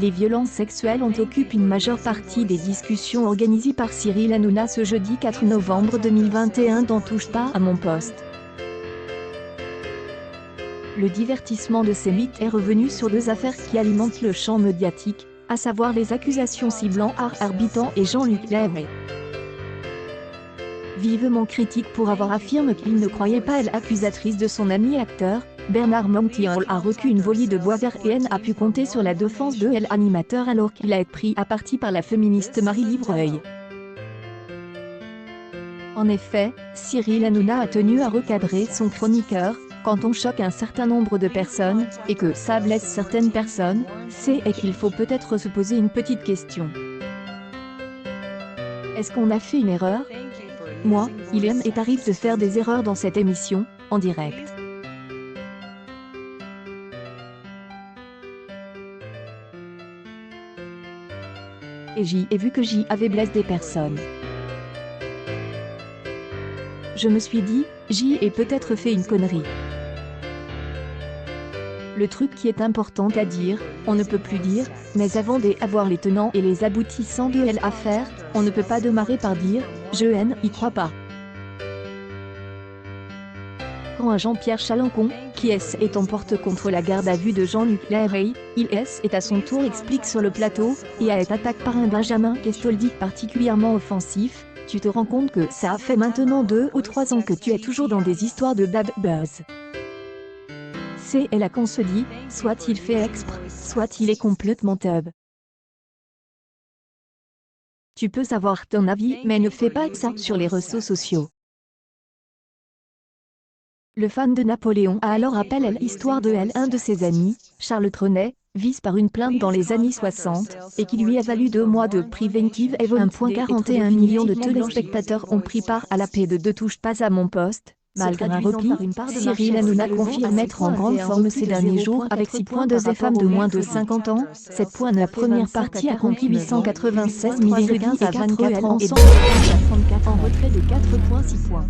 Les violences sexuelles occupent une majeure partie des discussions organisées par Cyril Hanouna ce jeudi 4 novembre 2021 dans Touche pas à mon poste. Le divertissement de ces mythes est revenu sur deux affaires qui alimentent le champ médiatique, à savoir les accusations ciblant Habitant et Jean-Luc Lahaye. Vivement critique pour avoir affirmé qu'il ne croyait pas elle accusatrice de son ami acteur, Bernard Montiel a reçu une volée de bois vert et N a pu compter sur la défense de l'animateur alors qu'il a été pris à partie par la féministe Marie Libreuil. En effet, Cyril Hanouna a tenu à recadrer son chroniqueur, quand on choque un certain nombre de personnes, et que ça blesse certaines personnes, c'est qu'il faut peut-être se poser une petite question. Est-ce qu'on a fait une erreur? Moi, il m'arrive de faire des erreurs dans cette émission, en direct. Et j'y ai vu que j'y avais blessé des personnes. Je me suis dit, j'y ai peut-être fait une connerie. Le truc qui est important à dire, on ne peut plus dire, mais avant d'avoir les tenants et les aboutissants de l'affaire, on ne peut pas démarrer par dire, je n'y crois pas. Quand un Jean-Pierre Chalancon, qui est en porte contre la garde à vue de Jean-Luc Lahaye, il est à son tour explique sur le plateau, et a été attaqué par un Benjamin Castaldi particulièrement offensif, tu te rends compte que ça fait maintenant 2 ou 3 ans que tu es toujours dans des histoires de bad buzz. C'est là qu'on se dit, soit il fait exprès, soit il est complètement teub. Tu peux savoir ton avis mais ne fais pas ça sur les réseaux sociaux. Le fan de Napoléon a alors appelé l'histoire de un de ses amis, Charles Trenet, vise par une plainte dans les années 60, et qui lui a valu 2 mois de préventive et 1,41 million de téléspectateurs ont pris part à la paix de Touche pas à mon poste. Malgré un repli, Cyril Hanouna confirme être en grande forme ces derniers jours avec 6,2 femmes de moins de 50 ans. Cette première partie a conquis 896 000 et 4 en retrait de 4,6 points.